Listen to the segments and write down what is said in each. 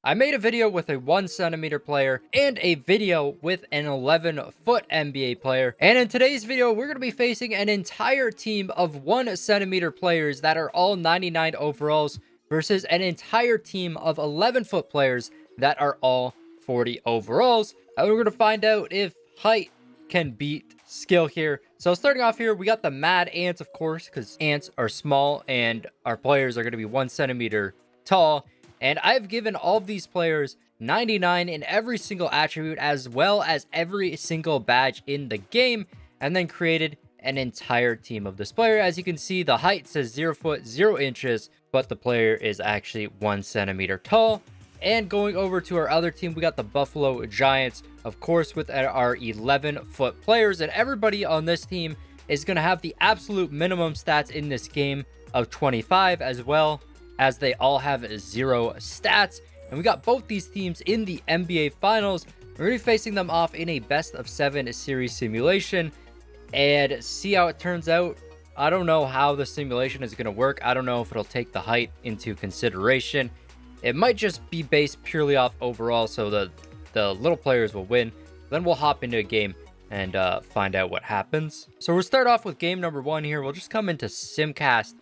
I made a video with a 1 centimeter player and a video with an 11-foot NBA player. And in today's video, we're going to be facing an entire team of 1 centimeter players that are all 99 overalls versus an entire team of 11-foot players that are all 40 overalls. And we're going to find out if height can beat skill here. So starting off here, we got the Mad Ants, of course, because ants are small and our players are going to be 1 centimeter tall. And I've given all of these players 99 in every single attribute as well as every single badge in the game, and then created an entire team of this player. As you can see, the height says 0 foot 0 inches, but the player is actually 1 centimeter tall. And going over to our other team, we got the Buffalo Giants, of course, with our 11-foot players. And everybody on this team is going to have the absolute minimum stats in this game of 25, as well as they all have 0 stats. And we got both these teams in the NBA Finals. We're going to be facing them off in a best-of-7 series simulation and see how it turns out. I don't know how the simulation is going to work. I don't know if it'll take the height into consideration. It might just be based purely off overall, so the little players will win. Then we'll hop into a game and find out what happens. So we'll start off with game number 1 here. We'll just come into Simcast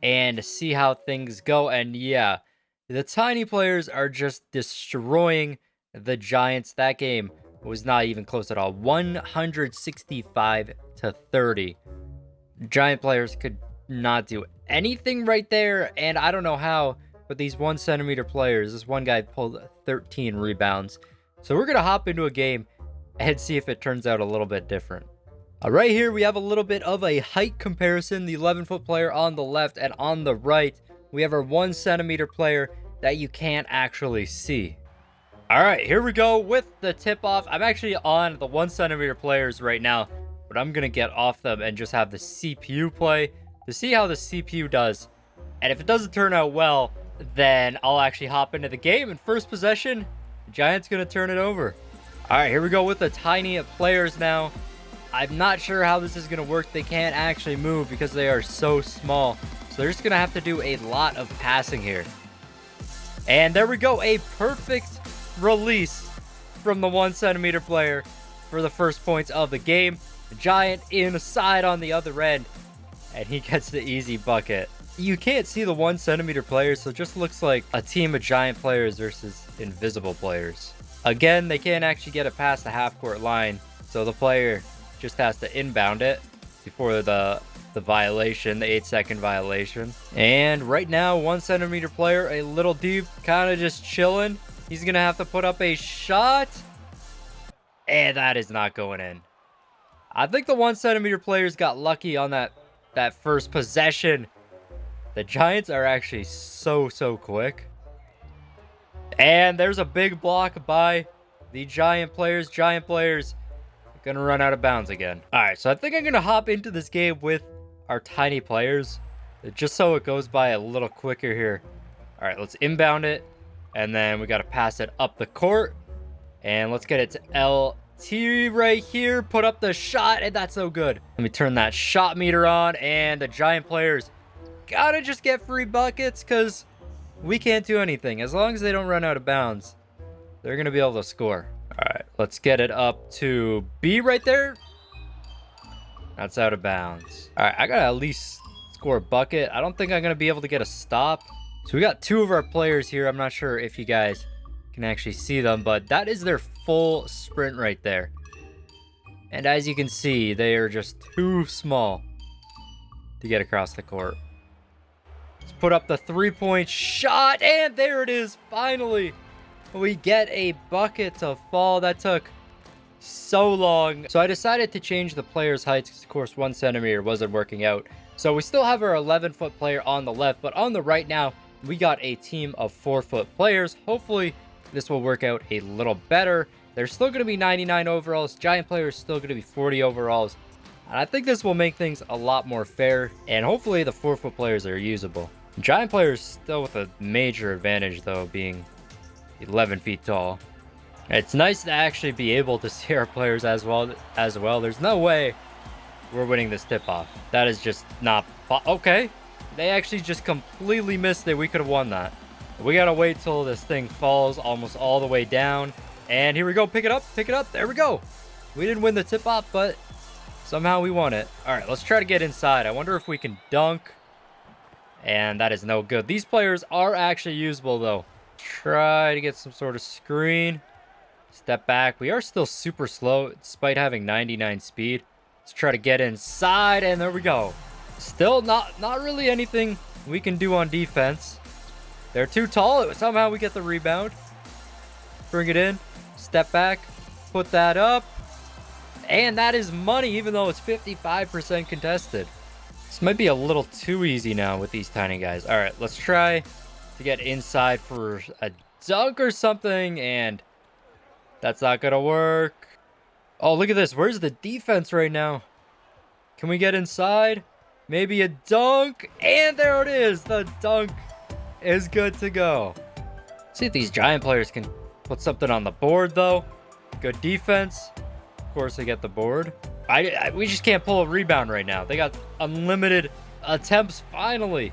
and see how things go. And yeah, the tiny players are just destroying the Giants. That game was not even close at all. 165 to 30. Giant players could not do anything right there, and I don't know how, but these 1 centimeter players, this one guy pulled 13 rebounds. So we're gonna hop into a game and see if it turns out a little bit different. Right here, we have a little bit of a height comparison. The 11-foot player on the left, and on the right, we have our 1 centimeter player that you can't actually see. All right, here we go with the tip-off. I'm actually on the 1 centimeter players right now, but I'm going to get off them and just have the CPU play to see how the CPU does. And if it doesn't turn out well, then I'll actually hop into the game. In first possession, the Giants going to turn it over. All right, here we go with the tiny players now. I'm not sure how this is going to work. They can't actually move because they are so small. So they're just going to have to do a lot of passing here. And there we go. A perfect release from the 1 centimeter player for the first points of the game. The Giant inside on the other end. And he gets the easy bucket. You can't see the 1 centimeter players, so it just looks like a team of Giant players versus invisible players. Again, they can't actually get it past the half-court line. So the player just has to inbound it before the violation, the 8-second violation. And right now, 1 centimeter player, a little deep, kind of just chilling. He's gonna have to put up a shot, and that is not going in. I think the 1 centimeter players got lucky on that first possession. The Giants are actually so quick. And there's a big block by the Giant players. Giant players gonna run out of bounds again. All right, so I think I'm gonna hop into this game with our tiny players just so it goes by a little quicker here. All right, let's inbound it, and then we got to pass it up the court, and let's get it to LT right here. Put up the shot, and that's so good. Let me turn that shot meter on, and the Giant players gotta just get free buckets because we can't do anything. As long as they don't run out of bounds, they're gonna be able to score. All right, let's get it up to B right there. That's out of bounds. All right, I gotta at least score a bucket. I don't think I'm gonna be able to get a stop. So we got 2 of our players here. I'm not sure if you guys can actually see them, but that is their full sprint right there. And as you can see, they are just too small to get across the court. Let's put up the 3-point shot, and there it is, finally. We get a bucket to fall. That took so long. So I decided to change the player's heights because, of course, 1 centimeter wasn't working out. So we still have our 11-foot player on the left, but on the right now, we got a team of 4-foot players. Hopefully, this will work out a little better. There's still going to be 99 overalls. Giant players still going to be 40 overalls. And I think this will make things a lot more fair. And hopefully, the 4-foot players are usable. Giant players still with a major advantage, though, being 11 feet tall. It's nice to actually be able to see our players as well. There's no way we're winning this tip-off. That is just not... Okay. They actually just completely missed it. We could have won that. We gotta wait till this thing falls almost all the way down. And here we go. Pick it up. Pick it up. There we go. We didn't win the tip-off, but somehow we won it. All right, let's try to get inside. I wonder if we can dunk. And that is no good. These players are actually usable, though. Try to get some sort of screen. Step back. We are still super slow, despite having 99 speed. Let's try to get inside, and there we go. Still not really anything we can do on defense. They're too tall. Somehow we get the rebound. Bring it in. Step back. Put that up. And that is money, even though it's 55% contested. This might be a little too easy now with these tiny guys. All right, let's try to get inside for a dunk or something, and that's not going to work. Oh, look at this. Where's the defense right now? Can we get inside? Maybe a dunk, and there it is. The dunk is good to go. See if these giant players can put something on the board, though. Good defense. Of course, they get the board. We just can't pull a rebound right now. They got unlimited attempts, finally.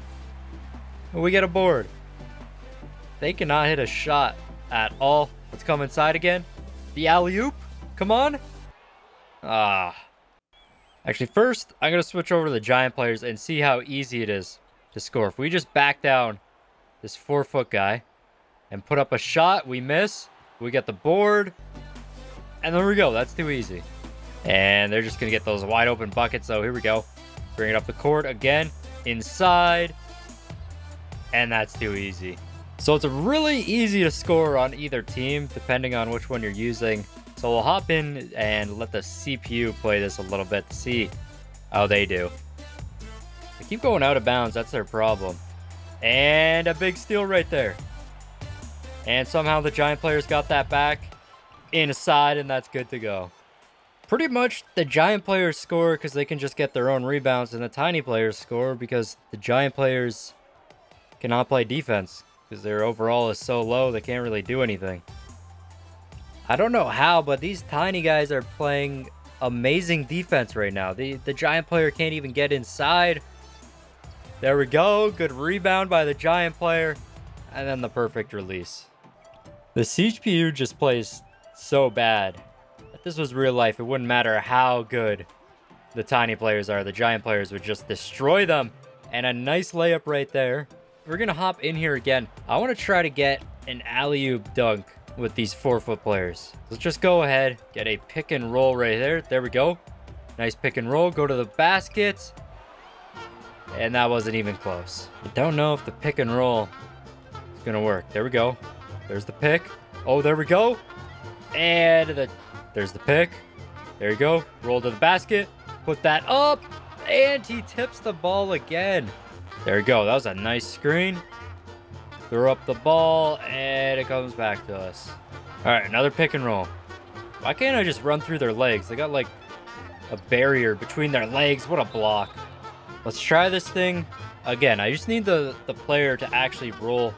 We get a board. They cannot hit a shot at all. Let's come inside again. The alley-oop. Come on. Actually, first, I'm going to switch over to the giant players and see how easy it is to score. If we just back down this 4-foot guy and put up a shot, we miss. We get the board. And there we go. That's too easy. And they're just going to get those wide open buckets. So here we go. Bring it up the court again. Inside. And that's too easy. So it's really easy to score on either team, depending on which one you're using. So we'll hop in and let the CPU play this a little bit to see how they do. They keep going out of bounds. That's their problem. And a big steal right there. And somehow the giant players got that back inside, and that's good to go. Pretty much the giant players score because they can just get their own rebounds, and the tiny players score because the giant players cannot play defense because their overall is so low they can't really do anything. I don't know how, but these tiny guys are playing amazing defense right now. The giant player can't even get inside. There we go. Good rebound by the giant player. And then the perfect release. The CPU just plays so bad. If this was real life, it wouldn't matter how good the tiny players are. The giant players would just destroy them. And a nice layup right there. We're going to hop in here again. I want to try to get an alley-oop dunk with these 4-foot players. Let's just go ahead, get a pick and roll right there. There we go. Nice pick and roll. Go to the basket. And that wasn't even close. I don't know if the pick and roll is going to work. There we go. There's the pick. Oh, there we go. And there's the pick. There you go. Roll to the basket. Put that up. And he tips the ball again. There we go. That was a nice screen. Throw up the ball, and it comes back to us. All right, another pick and roll. Why can't I just run through their legs? They got like a barrier between their legs. What a block. Let's try this thing again. I just need the player to actually roll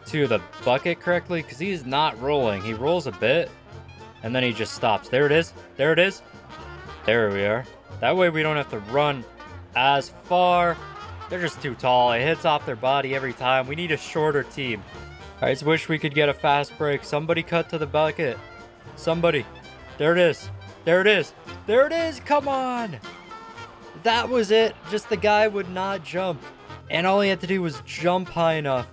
to the bucket correctly because he's not rolling. He rolls a bit, and then he just stops. There it is. There it is. There we are. That way we don't have to run as far. They're just too tall. It hits off their body every time. We need a shorter team. I just wish we could get a fast break. Somebody cut to the bucket. Somebody. There it is. There it is. There it is. Come on. That was it. Just the guy would not jump. And all he had to do was jump high enough.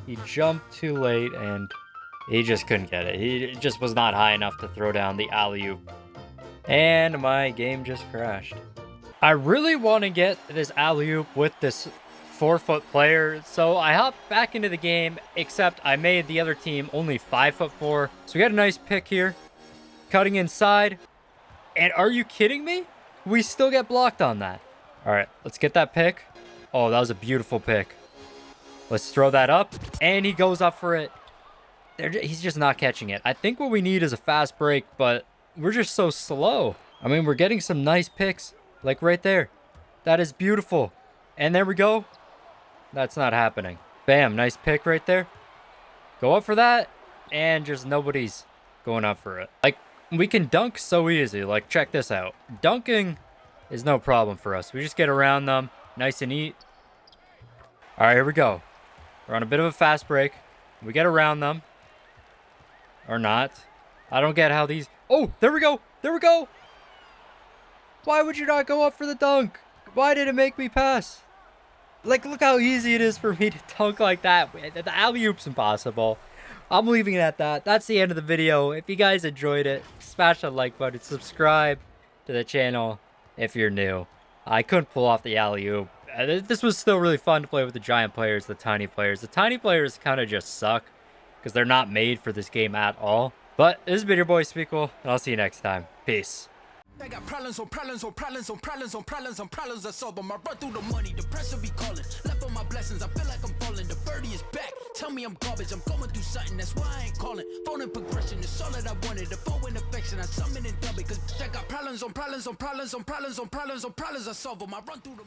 He jumped too late and he just couldn't get it. He just was not high enough to throw down the alley-oop. And my game just crashed. I really want to get this alley-oop with this 4-foot player, so I hopped back into the game, except I made the other team only 5'4". So we got a nice pick here. Cutting inside. And are you kidding me? We still get blocked on that. All right, let's get that pick. Oh, that was a beautiful pick. Let's throw that up. And he goes up for it. He's just not catching it. I think what we need is a fast break, but we're just so slow. I mean, we're getting some nice picks. Like right there. That is beautiful. And there we go. That's not happening. Bam. Nice pick right there. Go up for that. And just nobody's going up for it. Like, we can dunk so easy. Like, check this out. Dunking is no problem for us. We just get around them. Nice and neat. All right, here we go. We're on a bit of a fast break. We get around them. Or not. I don't get how these... Oh, there we go. There we go. Why would you not go up for the dunk? Why did it make me pass? Like, look how easy it is for me to dunk like that. The alley-oop's impossible. I'm leaving it at that. That's the end of the video. If you guys enjoyed it, smash that like button. Subscribe to the channel if you're new. I couldn't pull off the alley-oop. This was still really fun to play with the giant players, the tiny players. The tiny players kind of just suck because they're not made for this game at all. But this has been your boy Smequle, and I'll see you next time. Peace. I got problems on problems on problems on problems on problems on problems I solve them. I run through the money, the pressure be calling. Left on my blessings, I feel like I'm falling. The birdie is back. Tell me I'm garbage, I'm going through something, that's why I ain't calling. Phone in progression, it's all that I wanted. The phone in affection, I summon and dub it. Cause I got problems on problems on problems on problems on problems on problems I solve them. I run through the